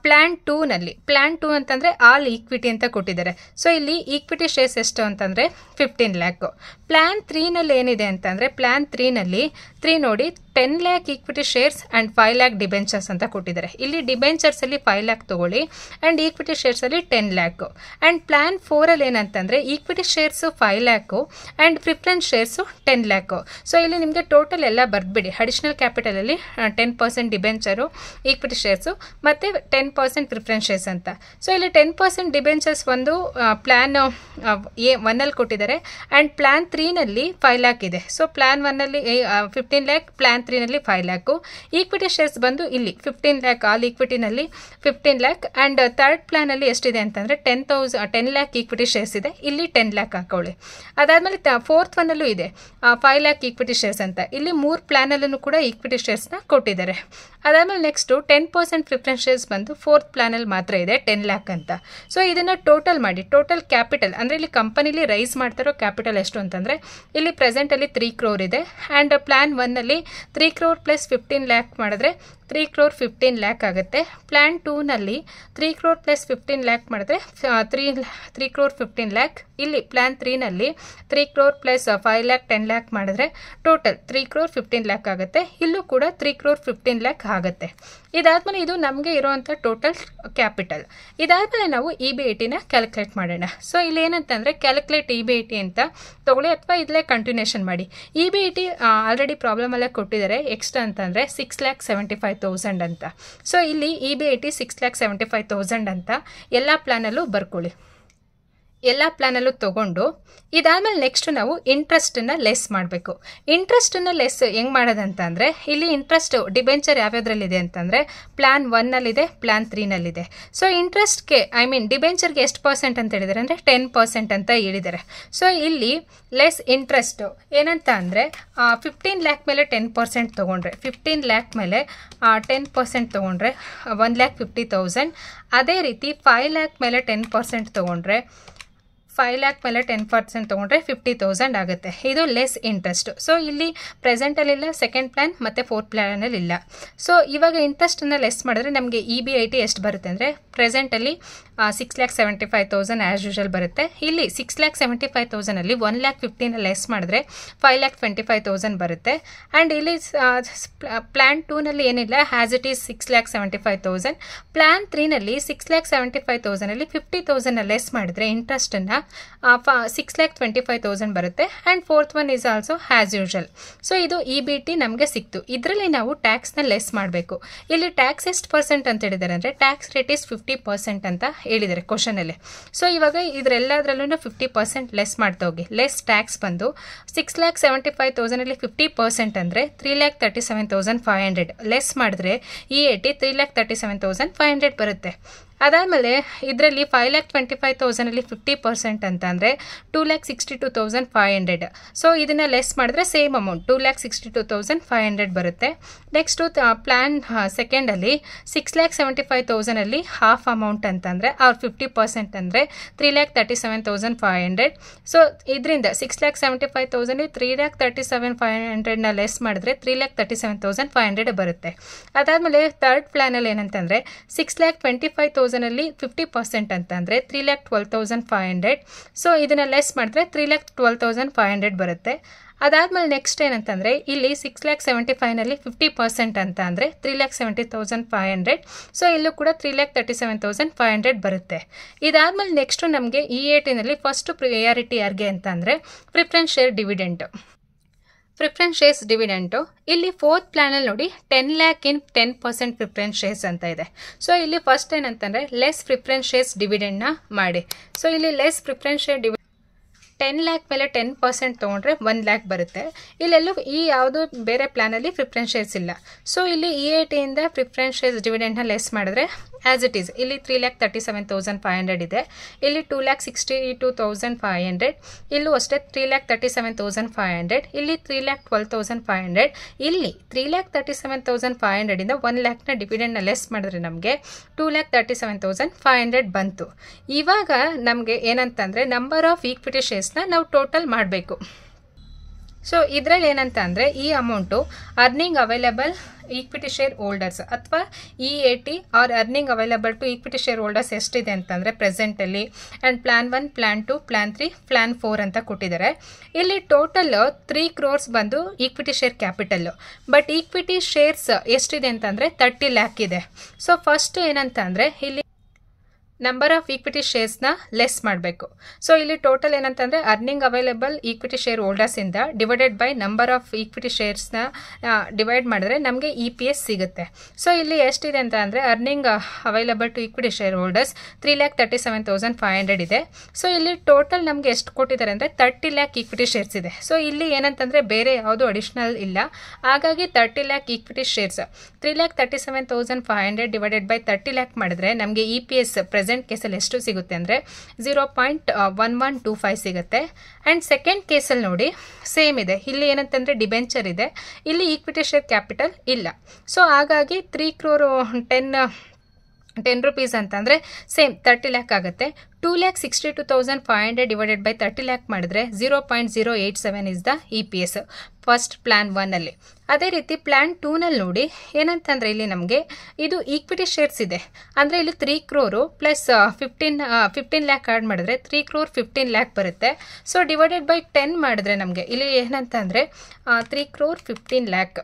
ಪ್ಲ್ಯಾನ್ 2ನಲ್ಲಿ, ಪ್ಲ್ಯಾನ್ 2 ಅಂತಂದರೆ ಆಲ್ ಈಕ್ವಿಟಿ ಅಂತ ಕೊಟ್ಟಿದ್ದಾರೆ. ಸೊ ಇಲ್ಲಿ ಈಕ್ವಿಟಿ ಶೇರ್ಸ್ ಎಷ್ಟು ಅಂತಂದರೆ 15 ಲ್ಯಾಕು. ಪ್ಲ್ಯಾನ್ 3ನಲ್ಲಿ ಏನಿದೆ ಅಂತಂದರೆ ಪ್ಲ್ಯಾನ್ 3ನಲ್ಲಿ 3 ನೋಡಿ 10 lakh equity shares and 5 lakh debentures ಅಂತ ಕೊಟ್ಟಿದ್ದಾರೆ. ಇಲ್ಲಿ ಡಿಬೆಂಚರ್ಸಲ್ಲಿ 5 ಲ್ಯಾಕ್ ತೊಗೊಳ್ಳಿ ಆ್ಯಂಡ್ ಈಕ್ವಿಟಿ ಶೇರ್ಸಲ್ಲಿ 10 ಲ್ಯಾಕು. ಆ್ಯಂಡ್ ಪ್ಲ್ಯಾನ್ 4ಅಲ್ಲಿ ಏನಂತಂದರೆ equity shares 5 lakh and preference shares 10 lakh. So ಇಲ್ಲಿ ನಿಮಗೆ ಟೋಟಲ್ ಎಲ್ಲ ಬರೆದ್ಬಿಡಿ. ಅಡಿಷ್ನಲ್ ಕ್ಯಾಪಿಟಲಲ್ಲಿ 10% ಡಿಬೆಂಚರು, ಈಕ್ವಿಟಿ ಶೇರ್ಸು ಮತ್ತು 10% ಪ್ರಿಫರೆನ್ಸ್ ಶೇರ್ಸ್ ಅಂತ. ಸೊ ಇಲ್ಲಿ 10% ಡಿಬೆಂಚರ್ಸ್ ಒಂದು ಪ್ಲ್ಯಾನ್ 1ಅಲ್ಲಿ ಕೊಟ್ಟಿದ್ದಾರೆ ಆ್ಯಂಡ್ ಪ್ಲ್ಯಾನ್ 3ನಲ್ಲಿ 5 ಲ್ಯಾಕ್ ಇದೆ. ಸೊ ಪ್ಲ್ಯಾನ್ 1ನಲ್ಲಿ 15 ಲ್ಯಾಕ್, ಪ್ಲ್ಯಾನ್ 3ನಲ್ಲಿ 5 ಲ್ಯಾಕು. ಈಕ್ವಿಟಿ ಶೇರ್ಸ್ ಬಂದು ಇಲ್ಲಿ 15 ಲ್ಯಾಕ್, ಆಲ್ ಈಕ್ವಿಟಿನಲ್ಲಿ 15 ಲ್ಯಾಕ್. ಆ್ಯಂಡ್ ಥರ್ಡ್ ಪ್ಲ್ಯಾನಲ್ಲಿ ಎಷ್ಟಿದೆ ಅಂತಂದರೆ 10 ಲ್ಯಾಕ್ ಈಕ್ವಿಟಿ ಶೇರ್ಸ್ ಇದೆ, ಇಲ್ಲಿ 10 ಲ್ಯಾಕ್ ಹಾಕೊಳ್ಳಿ. ಅದಾದಮೇಲೆ ಫೋರ್ತ್ ಒನ್ನಲ್ಲೂ ಇದೆ 5 ಲ್ಯಾಕ್ ಈಕ್ವಿಟಿ ಶೇರ್ಸ್ ಅಂತ, ಇಲ್ಲಿ 3 ಪ್ಲ್ಯಾನಲ್ಲೂ ಕೂಡ ಈಕ್ವಿಟಿ ಶೇರ್ಸ್ನ ಕೊಟ್ಟಿದ್ದಾರೆ. ಅದಾದಮೇಲೆ ನೆಕ್ಸ್ಟು 10% ಪ್ರಿಫರೆನ್ಸ್ ಶೇರ್ಸ್ ಬಂದು ಫೋರ್ತ್ ಪ್ಲ್ಯಾನಲ್ಲಿ ಮಾತ್ರ ಇದೆ 10 ಲ್ಯಾಕ್ ಅಂತ. ಸೊ ಇದನ್ನು ಟೋಟಲ್ ಮಾಡಿ, ಟೋಟಲ್ ಕ್ಯಾಪಿಟಲ್ ಅಂದರೆ ಇಲ್ಲಿ ಕಂಪನಿಲಿ ರೈಸ್ ಮಾಡ್ತಿರೋ ಕ್ಯಾಪಿಟಲ್ ಎಷ್ಟು ಅಂತಂದರೆ ಇಲ್ಲಿ ಪ್ರೆಸೆಂಟಲ್ಲಿ 3 crore ಇದೆ. ಆ್ಯಂಡ್ ಪ್ಲ್ಯಾನ್ 1ನಲ್ಲಿ 3 crore ಪ್ಲಸ್ 15 ಲ್ಯಾಕ್ ಮಾಡಿದ್ರೆ 3 crore 15 ಲ್ಯಾಕ್ ಆಗುತ್ತೆ. ಪ್ಲ್ಯಾನ್ 2ನಲ್ಲಿ 3 crore ಪ್ಲಸ್ 15 ಲ್ಯಾಕ್ ಮಾಡಿದ್ರೆ 3 crore 15 ಲ್ಯಾಕ್. ಇಲ್ಲಿ ಪ್ಲ್ಯಾನ್ 3ನಲ್ಲಿ 3 crore ಪ್ಲಸ್ 5 ಲ್ಯಾಕ್ 10 ಲ್ಯಾಕ್ ಮಾಡಿದ್ರೆ ಟೋಟಲ್ 3 crore 15 ಲ್ಯಾಕ್ ಆಗುತ್ತೆ. ಇಲ್ಲೂ ಕೂಡ 3 crore 15 ಲ್ಯಾಕ್ ಆಗುತ್ತೆ. ಇದಾದಮೇಲೆ ಇದು ನಮಗೆ ಇರೋವಂಥ ಟೋಟಲ್ ಕ್ಯಾಪಿಟಲ್. ಇದಾದಮೇಲೆ ನಾವು EBITನ ಕ್ಯಾಲ್ಕುಲೇಟ್ ಮಾಡೋಣ. ಸೊ ಇಲ್ಲಿ ಏನಂತಂದರೆ ಕ್ಯಾಲ್ಕುಲೇಟ್ EBIT ಅಂತ ತೊಗೊಳ್ಳಿ ಅಥವಾ ಇದಲ್ಲೇ ಕಂಟಿನ್ಯೂಷನ್ ಮಾಡಿ. EBIT ಆಲ್ರೆಡಿ ಪ್ರಾಬ್ಲಮಲ್ಲೇ ಕೊಟ್ಟಿದ್ದಾರೆ ಎಷ್ಟು ಅಂತಂದರೆ 6,75,000 ಅಂತ. ಸೊ ಇಲ್ಲಿ EBIT 6,75,000 ಅಂತ ಎಲ್ಲ ಪ್ಲ್ಯಾನಲ್ಲೂ ಬರ್ಕೊಳ್ಳಿ. ಎಲ್ಲ ಪ್ಲ್ಯಾನಲ್ಲೂ ತೊಗೊಂಡು ಇದಾದಮೇಲೆ ನೆಕ್ಸ್ಟ್ ನಾವು ಇಂಟ್ರೆಸ್ಟನ್ನು ಲೆಸ್ ಮಾಡಬೇಕು. ಇಂಟ್ರೆಸ್ಟನ್ನು ಲೆಸ್ ಹೆಂಗೆ ಮಾಡೋದಂತಂದರೆ ಇಲ್ಲಿ ಇಂಟ್ರೆಸ್ಟ್ ಡಿಬೆಂಚರ್ ಯಾವ್ಯಾವ್ದ್ರಲ್ಲಿದೆ ಅಂತಂದರೆ ಪ್ಲ್ಯಾನ್ 1ನಲ್ಲಿದೆ, ಪ್ಲ್ಯಾನ್ 3ನಲ್ಲಿದೆ. ಸೊ ಇಂಟ್ರೆಸ್ಟ್ಗೆ ಡಿಬೆಂಚರ್ಗೆ ಎಷ್ಟು % ಅಂತ ಹೇಳಿದ್ದಾರೆ ಅಂದರೆ 10% ಅಂತ ಹೇಳಿದ್ದಾರೆ. ಸೊ ಇಲ್ಲಿ ಲೆಸ್ ಇಂಟ್ರೆಸ್ಟು ಏನಂತ ಅಂದರೆ 15 ಲ್ಯಾಕ್ ಮೇಲೆ 10% ತೊಗೊಂಡ್ರೆ, 15 ಲ್ಯಾಕ್ ಮೇಲೆ 10% ತೊಗೊಂಡ್ರೆ 1,50,000. ಅದೇ ರೀತಿ 5 ಲ್ಯಾಕ್ ಮೇಲೆ 10% ತೊಗೊಂಡ್ರೆ 5 ಲ್ಯಾಕ್ ಮೇಲೆ 10% ತೊಗೊಂಡ್ರೆ 50,000 ಆಗುತ್ತೆ. ಇದು ಲೆಸ್ ಇಂಟ್ರೆಸ್ಟ್. ಸೊ ಇಲ್ಲಿ ಪ್ರೆಸೆಂಟಲ್ಲಿಲ್ಲ, ಸೆಕೆಂಡ್ ಪ್ಲ್ಯಾನ್ ಮತ್ತು ಫೋರ್ತ್ ಪ್ಲ್ಯಾನಲ್ಲಿ ಇಲ್ಲ. ಸೊ ಇವಾಗ ಇಂಟ್ರೆಸ್ಟನ್ನು ಲೆಸ್ ಮಾಡಿದ್ರೆ ನಮಗೆ EBIT ಎಷ್ಟು ಬರುತ್ತೆ ಅಂದರೆ ಪ್ರೆಸೆಂಟಲ್ಲಿ 6,75,000 ಆ್ಯಸ್ ಯೂಶಲ್ ಬರುತ್ತೆ. ಇಲ್ಲಿ 6,75,000ಅಲ್ಲಿ 1,50,000 ಲೆಸ್ ಮಾಡಿದ್ರೆ 5,25,000 ಬರುತ್ತೆ. ಆ್ಯಂಡ್ ಇಲ್ಲಿ ಪ್ಲ್ಯಾನ್ 2ನಲ್ಲಿ ಏನಿಲ್ಲ, ಹ್ಯಾಸ್ ಇಟ್ ಈಸ್ 6,75,000. ಪ್ಲ್ಯಾನ್ 3ನಲ್ಲಿ 6,75,000ಅಲ್ಲಿ 50,000 ಲೆಸ್ ಮಾಡಿದ್ರೆ ಇಂಟ್ರೆಸ್ಟನ್ನು 6,25,000 ಬರುತ್ತೆ. And fourth one is also as usual. So ಇದು EBIT ನಮಗೆ ಸಿಕ್ತು. ಇದರಲ್ಲಿ ನಾವು ಟ್ಯಾಕ್ಸ್ನ ಲೆಸ್ ಮಾಡಬೇಕು. ಇಲ್ಲಿ ಟ್ಯಾಕ್ಸ್ ಎಷ್ಟು % ಅಂತ ಹೇಳಿದ್ದಾರೆ ಅಂದರೆ ಟ್ಯಾಕ್ಸ್ ರೇಟ್ ಈಸ್ 50% ಅಂತ ಹೇಳಿದ್ದಾರೆ ಕ್ವಶನಲ್ಲಿ. ಸೊ ಇವಾಗ ಇದರೆಲ್ಲದರಲ್ಲೂ 50% ಲೆಸ್ ಮಾಡ್ತಾ ಹೋಗಿ. ಲೆಸ್ ಟ್ಯಾಕ್ಸ್ ಬಂದು 6,75,000ಅಲ್ಲಿ 50% ಅಂದರೆ 3,37,500. ಲೆಸ್ ಮಾಡಿದ್ರೆ EAT 3,37,500 ಬರುತ್ತೆ. ಅದಾದಮೇಲೆ ಇದರಲ್ಲಿ 5,25,000ಅಲ್ಲಿ 50% ಅಂತ ಅಂದರೆ 2,62,500. ಸೊ ಇದನ್ನು ಲೆಸ್ ಮಾಡಿದ್ರೆ ಸೇಮ್ ಅಮೌಂಟ್ 2,62,500 ಬರುತ್ತೆ. ನೆಕ್ಸ್ಟು ಪ್ಲ್ಯಾನ್ ಸೆಕೆಂಡಲ್ಲಿ 6,75,000ಅಲ್ಲಿ ಹಾಫ್ ಅಮೌಂಟ್ ಅಂತಂದರೆ ಅವ್ರ 50% ಅಂದರೆ 3,37,500. ಸೊ ಇದರಿಂದ 6,75,000 3,37,500ನ ಲೆಸ್ ಮಾಡಿದ್ರೆ 3,37,500 ಬರುತ್ತೆ. ಅದಾದಮೇಲೆ ಥರ್ಡ್ ಪ್ಲ್ಯಾನಲ್ಲಿ ಏನಂತಂದರೆ 6,25,000ಅಲ್ಲಿ 50% ಅಂತ ಅಂದರೆ 3,12,500. ಸೊ ಇದನ್ನು ಲೆಸ್ ಮಾಡಿದ್ರೆ 3,12,500 ಬರುತ್ತೆ. ಅದಾದಮೇಲೆ ನೆಕ್ಸ್ಟ್ ಏನಂತಂದರೆ ಇಲ್ಲಿ 6,75,000ನಲ್ಲಿ 50% ಅಂತ ಅಂದರೆ 3,70,500. ಸೊ ಇಲ್ಲೂ ಕೂಡ 3,37,500 ಬರುತ್ತೆ. ಇದಾದಮೇಲೆ ನೆಕ್ಸ್ಟು ನಮಗೆ EATನಲ್ಲಿ ಫಸ್ಟು ಪ್ರಿಯಾರಿಟಿ ಯಾರಿಗೆ ಅಂತ ಅಂದರೆ preference share dividend. Preference shares dividend ಇಲ್ಲಿ ಫೋರ್ತ್ ಪ್ಲ್ಯಾನಲ್ಲಿ ನೋಡಿ 10 ಲ್ಯಾಕ್ ಇನ್ 10% ಪ್ರಿಫರೆನ್ಸ್ ಶೇರ್ಸ್ ಅಂತ ಇದೆ. ಸೊ ಇಲ್ಲಿ ಫಸ್ಟ್ ಏನಂತಂದರೆ ಲೆಸ್ ಪ್ರಿಫರೆನ್ಸ್ ಶೇರ್ಸ್ ಡಿವಿಡೆಂಡ್ನ ಮಾಡಿ. ಸೊ ಇಲ್ಲಿ ಲೆಸ್ ಪ್ರಿಫರೆನ್ಸ್ ಶೇರ್ 10 ಲ್ಯಾಕ್ ಮೇಲೆ 10% ತೊಗೊಂಡ್ರೆ 1 ಲ್ಯಾಕ್ ಬರುತ್ತೆ. ಇಲ್ಲೆಲ್ಲೂ ಈ ಯಾವುದು ಬೇರೆ ಪ್ಲಾನಲ್ಲಿ ಪ್ರಿಫರೆನ್ಸ್ ಶೇರ್ಸ್ ಇಲ್ಲ. ಸೊ ಇಲ್ಲಿ EATಯಿಂದ ಪ್ರಿಫರೆನ್ಸ್ ಶೇರ್ಸ್ ಡಿವಿಡೆಂಡ್ನ ಲೆಸ್ ಮಾಡಿದ್ರೆ ಆ್ಯಸ್ ಇಟ್ ಈಸ್ ಇಲ್ಲಿ 3,37,500 ಇದೆ, ಇಲ್ಲಿ 2,62,500, ಇಲ್ಲೂ ಅಷ್ಟೇ 3,37,500, ಇಲ್ಲಿ 3,12,500, ಇಲ್ಲಿ 3,37,500 ಇಂದ 1 ಲ್ಯಾಕ್ನ ಡಿವಿಡೆಂಡ್ನ ಲೆಸ್ ಮಾಡಿದ್ರೆ ನಮಗೆ 2,37,500 ಬಂತು. ಇವಾಗ ನಮಗೆ ಏನಂತಂದರೆ ನಂಬರ್ ಆಫ್ ಈಕ್ವಿಟಿ ಶೇರ್ಸ್ನ ನಾವು ಟೋಟಲ್ ಮಾಡಬೇಕು. ಸೊ ಇದರಲ್ಲಿ ಏನಂತ ಅಂದರೆ ಈ amount earning available equity shareholders ಅಥವಾ EAT or earning available to equity shareholders ಎಷ್ಟಿದೆ ಅಂತಂದರೆ ಪ್ರೆಸೆಂಟಲ್ಲಿ and plan 1, plan 2, plan 3, plan 4 ಅಂತ ಕೊಟ್ಟಿದ್ದಾರೆ. ಇಲ್ಲಿ ಟೋಟಲ್ 3 crores ಬಂದು ಈಕ್ವಿಟಿ ಶೇರ್ ಕ್ಯಾಪಿಟಲ್ಲು. ಬಟ್ ಈಕ್ವಿಟಿ ಶೇರ್ಸ್ ಎಷ್ಟಿದೆ ಅಂತಂದರೆ 30 ಲ್ಯಾಕ್ ಇದೆ. ಸೊ ಫಸ್ಟ್ ಏನಂತ ಅಂದರೆ ಇಲ್ಲಿ ನಂಬರ್ ಆಫ್ ಈಕ್ವಿಟಿ ಶೇರ್ಸ್ನ ಲೆಸ್ ಮಾಡಬೇಕು. ಸೊ ಇಲ್ಲಿ ಟೋಟಲ್ ಏನಂತಂದರೆ ಅರ್ನಿಂಗ್ ಅವೈಲೇಬಲ್ ಈಕ್ವಿಟಿ ಶೇರ್ ಹೋಲ್ಡರ್ಸಿಂದ divided by number of equity ಶೇರ್ಸ್ನ ಡಿವೈಡ್ ಮಾಡಿದ್ರೆ ನಮಗೆ EPS ಸಿಗುತ್ತೆ. ಸೊ ಇಲ್ಲಿ ಎಷ್ಟಿದೆ ಅಂತ ಅಂದರೆ earning available to equity shareholders 3,37,500 ಇದೆ. ಸೊ ಇಲ್ಲಿ ಟೋಟಲ್ ನಮಗೆ ಎಷ್ಟು ಕೊಟ್ಟಿದ್ದಾರೆ ಅಂದರೆ 30 ಲ್ಯಾಕ್ ಈಕ್ವಿಟಿ ಶೇರ್ಸ್ ಇದೆ. ಸೊ ಇಲ್ಲಿ ಏನಂತಂದರೆ ಬೇರೆ ಯಾವುದು ಅಡಿಷ್ನಲ್ ಇಲ್ಲ, ಹಾಗಾಗಿ 30 lac equity shares 3,37,500 divided by 30 lakh ಮಾಡಿದ್ರೆ ನಮಗೆ EPS ಪ್ರೆಸೆಂಟ್ ಕೇಸಲ್ಲಿ ಎಷ್ಟು ಸಿಗುತ್ತೆ ಅಂದರೆ 0.1125 ಸಿಗುತ್ತೆ. ಆ್ಯಂಡ್ ಸೆಕೆಂಡ್ ಕೇಸಲ್ಲಿ ನೋಡಿ ಸೇಮ್ ಇದೆ, ಇಲ್ಲಿ ಏನಂತಂದರೆ ಡಿಬೆಂಚರ್ ಇದೆ, ಇಲ್ಲಿ ಈಕ್ವಿಟಿ ಶೇರ್ ಕ್ಯಾಪಿಟಲ್ ಇಲ್ಲ. ಸೊ ಹಾಗಾಗಿ 3 crore 10 rupees ಅಂತಂದರೆ ಸೇಮ್ 30 ಲ್ಯಾಕ್ ಆಗುತ್ತೆ. 2,62,500 ಡಿವೈಡೆಡ್ ಬೈ 30 ಲ್ಯಾಕ್ ಮಾಡಿದ್ರೆ 0.087 is the EPS first plan 1ಅಲ್ಲಿ. ಅದೇ ರೀತಿ ಪ್ಲಾನ್ 2ನಲ್ಲಿ ನೋಡಿ ಏನಂತಂದರೆ ಇಲ್ಲಿ ನಮಗೆ ಇದು ಈಕ್ವಿಟಿ ಶೇರ್ಸ್ ಇದೆ ಅಂದರೆ ಇಲ್ಲಿ 3 crore ಪ್ಲಸ್ 15 ಲ್ಯಾಕ್ ಆ್ಯಡ್ ಮಾಡಿದ್ರೆ 3 crore 15 ಲ್ಯಾಕ್ ಬರುತ್ತೆ. ಸೊ ಡಿವೈಡೆಡ್ ಬೈ 10 ಮಾಡಿದ್ರೆ ನಮಗೆ ಇಲ್ಲಿ ಏನಂತಂದರೆ 3 crore 15 lac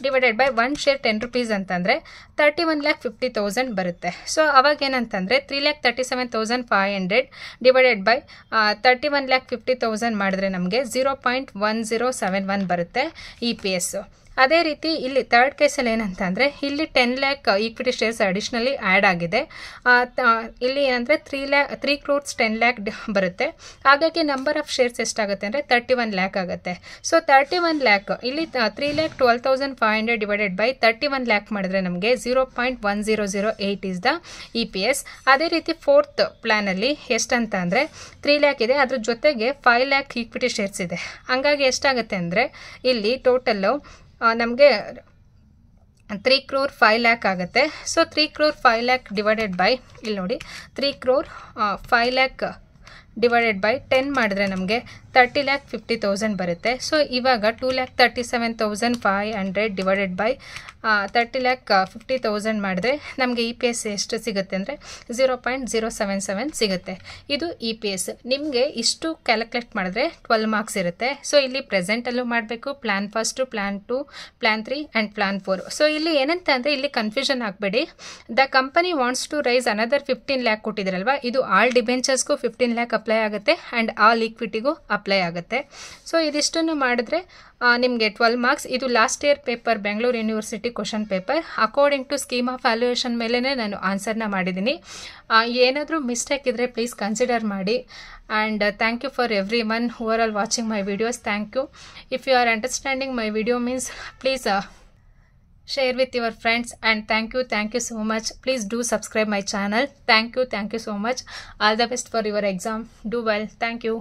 divided by 1 share 10 rupees ಅಂತಂದರೆ 31,50,000 ಬರುತ್ತೆ. ಸೊ ಅವಾಗ ಏನಂತಂದರೆ 3,37,500 ಡಿವೈಡೆಡ್ ಬೈ 31,50,000 ಮಾಡಿದ್ರೆ ನಮಗೆ 0.1071 ಬರುತ್ತೆ EPS. ಅದೇ ರೀತಿ ಇಲ್ಲಿ ಥರ್ಡ್ ಕೇಸಲ್ಲಿ ಏನಂತ ಅಂದರೆ ಇಲ್ಲಿ 10 lakh equity shares additionally add ಆಗಿದೆ. ಇಲ್ಲಿ ಏನಂದರೆ 3 crores 10 ಲ್ಯಾಕ್ ಬರುತ್ತೆ. ಹಾಗಾಗಿ ನಂಬರ್ ಆಫ್ ಶೇರ್ಸ್ ಎಷ್ಟಾಗುತ್ತೆ ಅಂದರೆ 31 ಲ್ಯಾಕ್ ಆಗುತ್ತೆ. ಸೊ 31 ಲ್ಯಾಕ್ ಇಲ್ಲಿ 3,12,500 ಡಿವೈಡೆಡ್ ಬೈ 31 ಲ್ಯಾಕ್ ಮಾಡಿದ್ರೆ ನಮಗೆ 0.1008 ಇಸ್ ದ EPS. ಅದೇ ರೀತಿ ಫೋರ್ತ್ ಪ್ಲ್ಯಾನಲ್ಲಿ ಎಷ್ಟಂತ ಅಂದರೆ 3 ಲ್ಯಾಕ್ ಇದೆ, ಅದ್ರ ಜೊತೆಗೆ 5 ಲ್ಯಾಕ್ ಈಕ್ವಿಟಿ ಶೇರ್ಸ್ ಇದೆ. ಹಂಗಾಗಿ ಎಷ್ಟಾಗುತ್ತೆ ಅಂದರೆ ಇಲ್ಲಿ ಟೋಟಲ್ಲು ನಮಗೆ 3 crore 5 ಲ್ಯಾಕ್ ಆಗುತ್ತೆ. So 3 crore 5 lac divided by ಇಲ್ಲಿ ನೋಡಿ 3 crore 5 ಲ್ಯಾಕ್ ಡಿವೈಡೆಡ್ ಬೈ 10 ಮಾಡಿದ್ರೆ ನಮಗೆ 30,50,000 ಬರುತ್ತೆ. ಸೊ ಇವಾಗ 2,37,500 ಡಿವೈಡೆಡ್ ಬೈ 30,50,000 ಮಾಡಿದ್ರೆ ನಮಗೆ EPS ಎಷ್ಟು ಸಿಗುತ್ತೆ ಅಂದರೆ 0.077 ಸಿಗುತ್ತೆ. ಇದು EPS. ನಿಮಗೆ ಇಷ್ಟು ಕ್ಯಾಲ್ಕುಲೇಟ್ ಮಾಡಿದ್ರೆ 12 ಮಾರ್ಕ್ಸ್ ಇರುತ್ತೆ. ಸೊ ಇಲ್ಲಿ ಪ್ರೆಸೆಂಟಲ್ಲೂ ಮಾಡಬೇಕು, plan first, plan 2, plan 3 and plan 4. So ಇಲ್ಲಿ ಏನಂತ ಅಂದರೆ ಇಲ್ಲಿ ಕನ್ಫ್ಯೂಷನ್ ಆಗಬೇಡಿ. The company wants to raise another 15 lakh ಕೊಟ್ಟಿದ್ರಲ್ವ, ಇದು ಆಲ್ ಡಿಬೆಂಚರ್ಸ್ಗೂ 15 ಲ್ಯಾಕ್ ಅಪ್ಲೈ ಆಗುತ್ತೆ ಆ್ಯಂಡ್ ಆಲ್ ಈಕ್ವಿಟಿಗೂ ಅಪ್ಲೈ ಆಗುತ್ತೆ. ಸೊ ಇದಿಷ್ಟನ್ನು ಮಾಡಿದ್ರೆ ನಿಮಗೆ 12 ಮಾರ್ಕ್ಸ್. ಇದು last year paper Bengaluru university question paper. According to scheme of valuation ಮೇಲೇ ನಾನು ಆನ್ಸರ್ನ ಮಾಡಿದ್ದೀನಿ. ಏನಾದರೂ ಮಿಸ್ಟೇಕ್ ಇದ್ದರೆ ಪ್ಲೀಸ್ ಕನ್ಸಿಡರ್ ಮಾಡಿ. And thank you for everyone who are all watching my videos. Thank you. If you are understanding my video means please share with your friends, and thank you so much. Please do subscribe my channel. Thank you so much. All the best for your exam. Do well. Thank you.